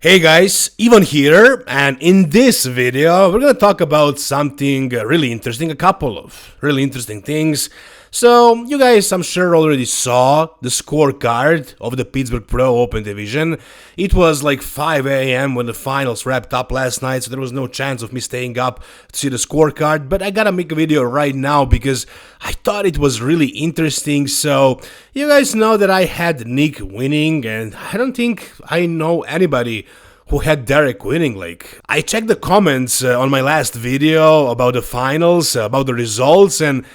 Hey guys, Ivan here, and in this video we're gonna talk about something really interesting, a couple of really interesting things. So you guys, I'm sure, already saw the scorecard of the Pittsburgh Pro Open Division. It was like 5 a.m. when the finals wrapped up last night, so there was no chance of me staying up to see the scorecard, but I gotta make a video right now because I thought it was really interesting. So you guys know that I had Nick winning, and I don't think I know anybody who had Derek winning. Like, I checked the comments on my last video about the finals, about the results, and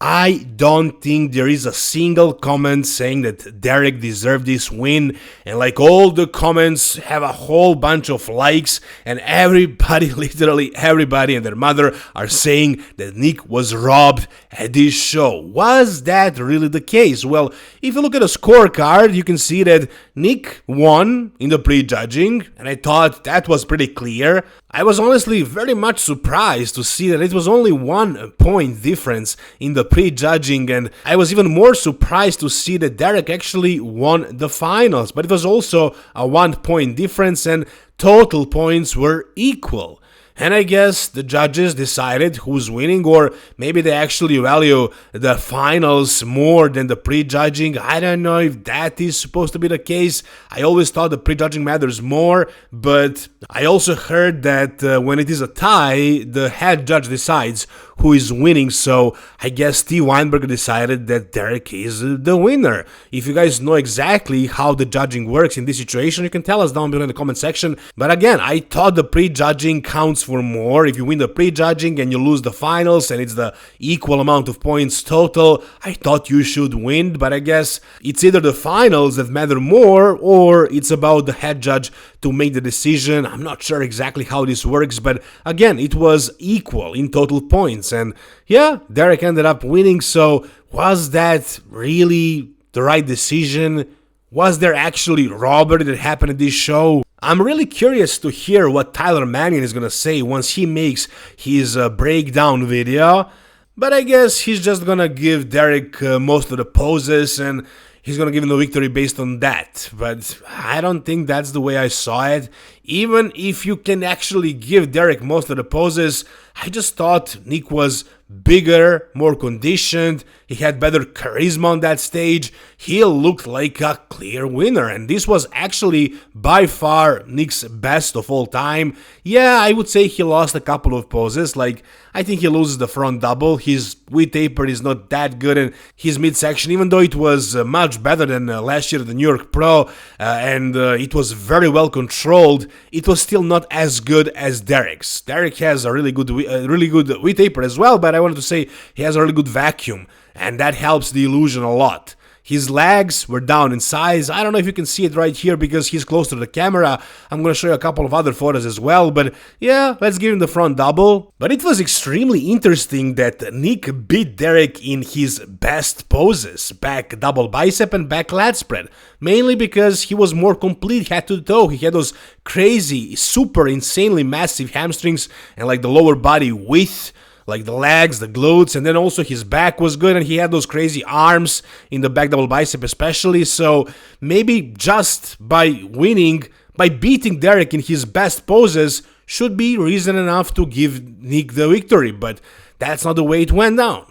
I don't think there is a single comment saying that Derek deserved this win, and like all the comments have a whole bunch of likes, and everybody, literally everybody and their mother are saying that Nick was robbed at this show. Was that really the case? Well, if you look at the scorecard, you can see that Nick won in the prejudging, and I thought that was pretty clear. I was honestly very much surprised to see that it was only 1 point difference in the prejudging, and I was even more surprised to see that Derek actually won the finals, but it was also a 1 point difference and total points were equal. And I guess the judges decided who's winning, or maybe they actually value the finals more than the prejudging. I don't know if that is supposed to be the case. I always thought the prejudging matters more, but I also heard that when it is a tie, the head judge decides who is winning, so I guess Steve Weinberger decided that Derek is the winner. If you guys know exactly how the judging works in this situation, you can tell us down below in the comment section. But again, I thought the prejudging counts for more. If you win the prejudging and you lose the finals and it's the equal amount of points total, I thought you should win, but I guess it's either the finals that matter more or it's about the head judge to make the decision. I'm not sure exactly how this works, but again, it was equal in total points. And yeah, Derek ended up winning, so was that really the right decision? Was there actually robbery that happened at this show? I'm really curious to hear what Tyler Mannion is gonna say once he makes his breakdown video, but I guess he's just gonna give Derek most of the poses and he's gonna give him the victory based on that. But I don't think that's the way I saw it. Even if you can actually give Derek most of the poses, I just thought Nick was bigger, more conditioned, he had better charisma on that stage, he looked like a clear winner, and this was actually by far Nick's best of all time. Yeah, I would say he lost a couple of poses, like I think he loses the front double, his V-taper is not that good, and his midsection, even though it was much better than last year at the New York Pro, and it was very well controlled, it was still not as good as Derek's. Derek has a really good V-taper as well, but I wanted to say he has a really good vacuum, and that helps the illusion a lot. His legs were down in size. I don't know if you can see it right here because he's close to the camera. I'm going to show you a couple of other photos as well, but yeah, let's give him the front double. But it was extremely interesting that Nick beat Derek in his best poses, back double bicep and back lat spread, mainly because he was more complete head to toe. He had those crazy, super insanely massive hamstrings and like the lower body width, like the legs, the glutes, and then also his back was good, and he had those crazy arms in the back double bicep especially, so maybe just by winning, by beating Derek in his best poses, should be reason enough to give Nick the victory, but that's not the way it went down.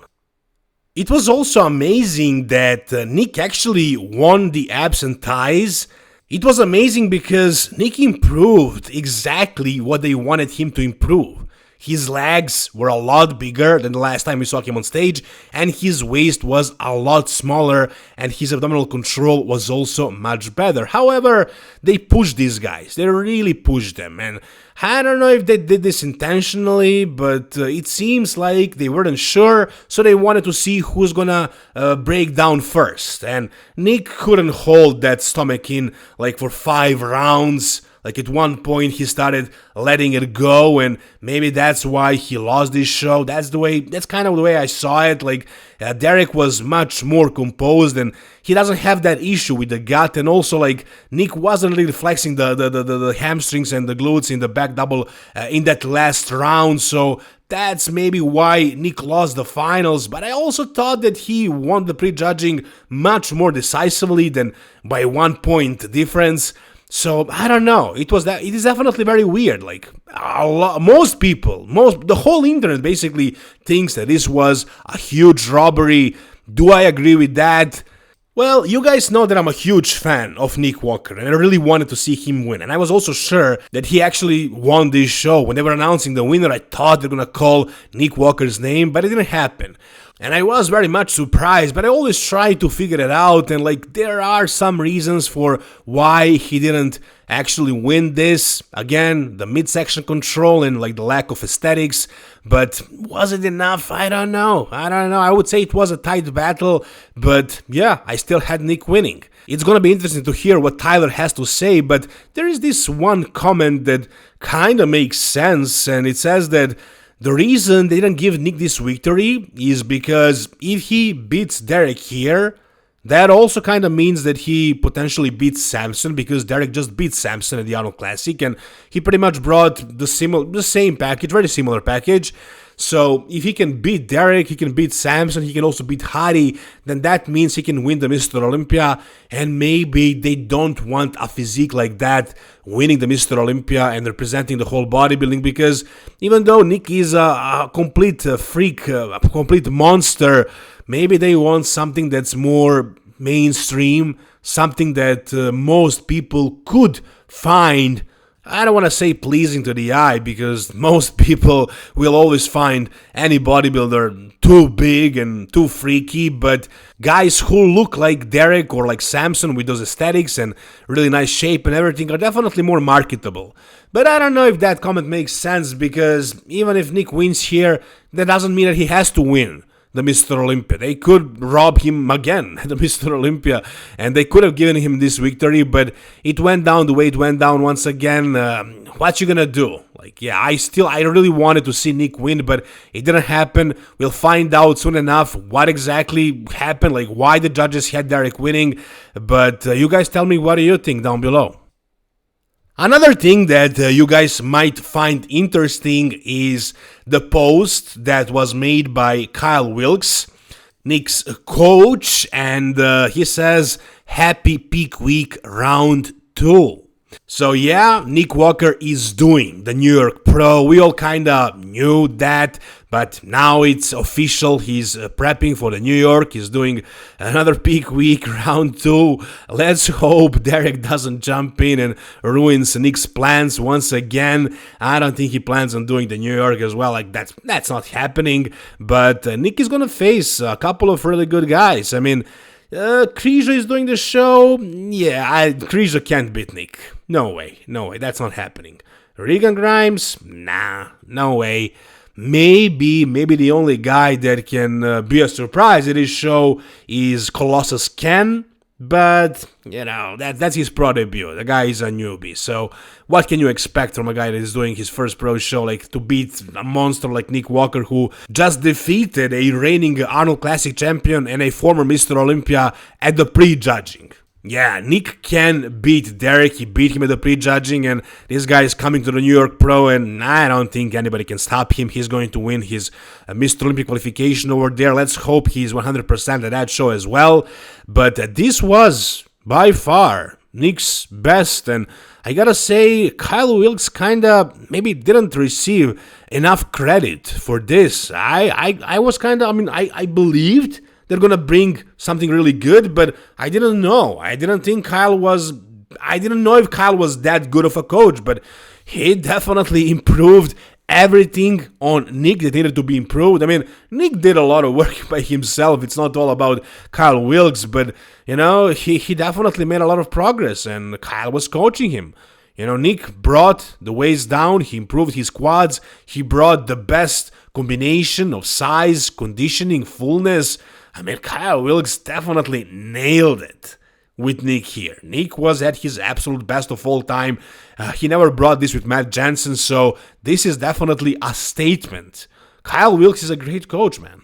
It was also amazing that Nick actually won the abs and thighs. It was amazing because Nick improved exactly what they wanted him to improve. His legs were a lot bigger than the last time we saw him on stage, and his waist was a lot smaller, and his abdominal control was also much better. However, they pushed these guys. They really pushed them, and I don't know if they did this intentionally, but it seems like they weren't sure, so they wanted to see who's gonna break down first. And Nick couldn't hold that stomach in like for 5 rounds. Like at one point he started letting it go, and maybe that's why he lost this show. That's kind of the way I saw it. Like Derek was much more composed, and he doesn't have that issue with the gut, and also like Nick wasn't really flexing the hamstrings and the glutes in the back double in that last round, so that's maybe why Nick lost the finals. But I also thought that he won the prejudging much more decisively than by 1 point difference. So I don't know. It is definitely very weird. Like most people, the whole internet basically thinks that this was a huge robbery. Do I agree with that? Well, you guys know that I'm a huge fan of Nick Walker, and I really wanted to see him win. And I was also sure that he actually won this show. When they were announcing the winner, I thought they're gonna call Nick Walker's name, but it didn't happen. And I was very much surprised, but I always try to figure it out, and like there are some reasons for why he didn't actually win this. Again, the midsection control and like the lack of aesthetics, but was it enough? I don't know. I would say it was a tight battle, but yeah, I still had Nick winning. It's gonna be interesting to hear what Tyler has to say, but there is this one comment that kinda makes sense, and it says that the reason they didn't give Nick this victory is because if he beats Derek here, that also kind of means that he potentially beats Samson, because Derek just beat Samson at the Arnold Classic, and he pretty much brought the same package, very similar package. So if he can beat Derek, he can beat Samson, he can also beat Hari, then that means he can win the Mr. Olympia, and maybe they don't want a physique like that winning the Mr. Olympia and representing the whole bodybuilding, because even though Nick is a complete freak, a complete monster, maybe they want something that's more mainstream, something that most people could find. I don't want to say pleasing to the eye, because most people will always find any bodybuilder too big and too freaky, but guys who look like Derek or like Samson with those aesthetics and really nice shape and everything are definitely more marketable. But I don't know if that comment makes sense, because even if Nick wins here, that doesn't mean that he has to win the Mr. Olympia. They could rob him again at the Mr. Olympia, and they could have given him this victory, but it went down the way it went down once again. What you gonna do? Like, yeah, I really wanted to see Nick win, but it didn't happen. We'll find out soon enough what exactly happened, like why the judges had Derek winning, but you guys tell me, what do you think down below? Another thing that you guys might find interesting is the post that was made by Kyle Wilkes, Nick's coach, and he says, "Happy peak week round 2." So yeah, Nick Walker is doing the New York Pro. We all kinda knew that, but now it's official. He's prepping for the New York. He's doing another peak week, round 2. Let's hope Derek doesn't jump in and ruins Nick's plans once again. I don't think he plans on doing the New York as well. Like that's not happening. But Nick is gonna face a couple of really good guys. I mean, Krijo is doing the show. Yeah, Krijo can't beat Nick. No way, that's not happening. Regan Grimes? Nah, no way. Maybe the only guy that can be a surprise at his show is Colossus Ken, but, you know, that's his pro debut. The guy is a newbie, so what can you expect from a guy that is doing his first pro show, like, to beat a monster like Nick Walker, who just defeated a reigning Arnold Classic champion and a former Mr. Olympia at the pre-judging? Yeah, Nick can beat Derek. He beat him at the pre-judging, and this guy is coming to the New York Pro, and I don't think anybody can stop him. He's going to win his Mr. Olympic qualification over there. Let's hope he's 100% at that show as well. But this was, by far, Nick's best, and I gotta say, Kyle Wilkes kinda maybe didn't receive enough credit for this. I was kinda, I believed they're gonna bring something really good, but I didn't know. I didn't know if Kyle was that good of a coach, but he definitely improved everything on Nick that needed to be improved. I mean, Nick did a lot of work by himself. It's not all about Kyle Wilkes, but, you know, he definitely made a lot of progress, and Kyle was coaching him. You know, Nick brought the weights down, he improved his quads, he brought the best combination of size, conditioning, fullness. I mean, Kyle Wilkes definitely nailed it with Nick here. Nick was at his absolute best of all time. He never brought this with Matt Jansen, so this is definitely a statement. Kyle Wilkes is a great coach, man.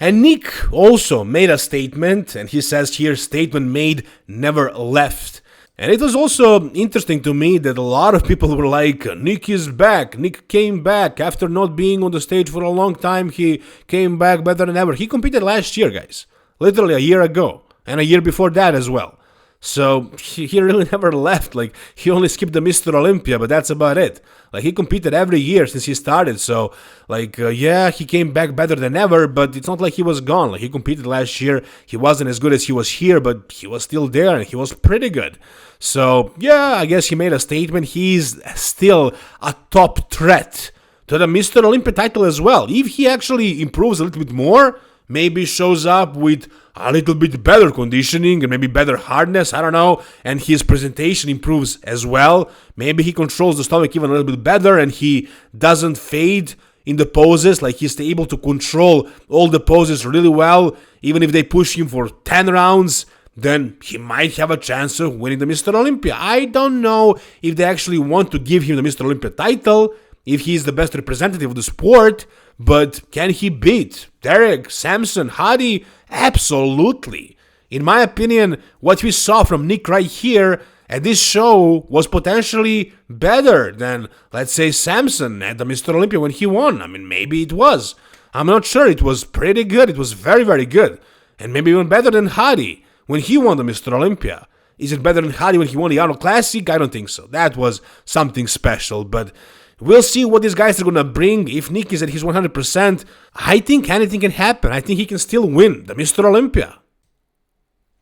And Nick also made a statement, and he says here, statement made, never left. And it was also interesting to me that a lot of people were like, Nick is back, Nick came back, after not being on the stage for a long time, he came back better than ever. He competed last year, guys, literally a year ago, and a year before that as well. So he really never left. Like, he only skipped the Mr. Olympia, but that's about it. Like, he competed every year since he started. So, like, yeah, he came back better than ever, but it's not like he was gone. Like, he competed last year. He wasn't as good as he was here, but he was still there, and he was pretty good. So, yeah, I guess he made a statement. He's still a top threat to the Mr. Olympia title as well. If he actually improves a little bit more, maybe shows up with a little bit better conditioning and maybe better hardness, I don't know, and his presentation improves as well. Maybe he controls the stomach even a little bit better and he doesn't fade in the poses, like he's able to control all the poses really well. Even if they push him for 10 rounds, then he might have a chance of winning the Mr. Olympia. I don't know if they actually want to give him the Mr. Olympia title, if he's the best representative of the sport, but can he beat Derek, Samson, Hadi? Absolutely. In my opinion, what we saw from Nick right here at this show was potentially better than, let's say, Samson at the Mr. Olympia when he won. I mean, maybe it was. I'm not sure. It was pretty good. It was very, very good. And maybe even better than Hadi when he won the Mr. Olympia. Is it better than Hadi when he won the Arnold Classic? I don't think so. That was something special, but we'll see what these guys are going to bring. If Nick is at his 100%, I think anything can happen. I think he can still win the Mr. Olympia.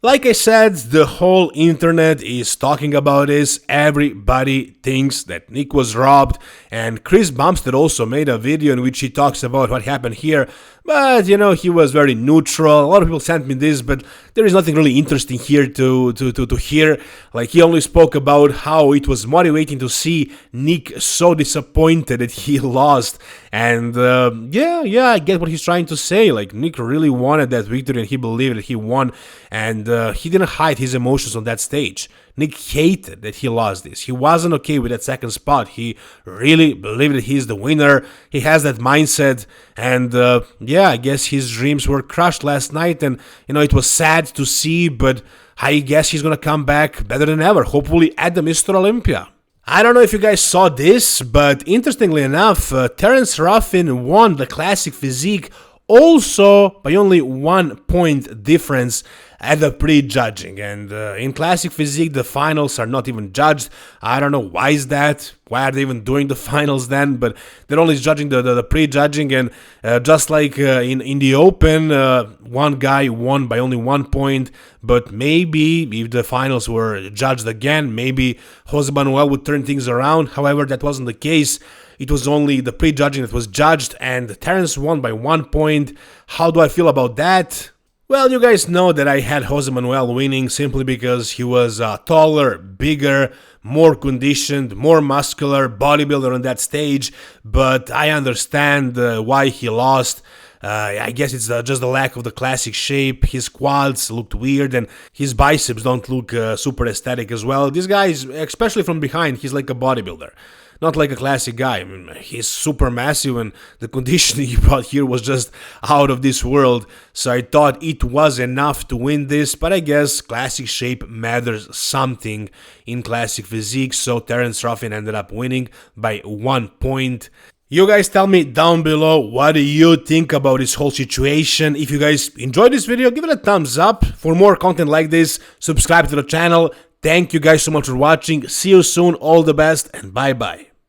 Like I said, the whole internet is talking about this. Everybody thinks that Nick was robbed, and Chris Bumstead also made a video in which he talks about what happened here. But, you know, he was very neutral. A lot of people sent me this, but there is nothing really interesting here to hear. Like, he only spoke about how it was motivating to see Nick so disappointed that he lost. And, yeah, I get what he's trying to say. Like, Nick really wanted that victory, and he believed that he won. And he didn't hide his emotions on that stage. Nick hated that he lost this. He wasn't okay with that second spot. He really believed that he's the winner. He has that mindset. And yeah, I guess his dreams were crushed last night. And, you know, it was sad to see, but I guess he's going to come back better than ever, hopefully at the Mr. Olympia. I don't know if you guys saw this, but interestingly enough, Terence Ruffin won the Classic Physique also by only 1 point difference at the pre-judging. And in Classic Physique, the finals are not even judged. I don't know why is that. Why are they even doing the finals then? But they're only judging the pre-judging. And just like in the Open, one guy won by only 1 point. But maybe if the finals were judged again, maybe Jose Manuel would turn things around. However, that wasn't the case. It was only the pre-judging that was judged, and Terence won by 1 point. How do I feel about that? Well, you guys know that I had Jose Manuel winning simply because he was taller, bigger, more conditioned, more muscular bodybuilder on that stage, but I understand why he lost. I guess it's just the lack of the classic shape. His quads looked weird and his biceps don't look super aesthetic as well. This guy, especially from behind, he's like a bodybuilder. Not like a classic guy. I mean, he's super massive and the conditioning he brought here was just out of this world. So I thought it was enough to win this, but I guess classic shape matters something in Classic Physique. So Terence Ruffin ended up winning by 1 point. You guys tell me down below, what do you think about this whole situation? If you guys enjoyed this video, give it a thumbs up. For more content like this, subscribe to the channel. Thank you guys so much for watching. See you soon. All the best and bye-bye.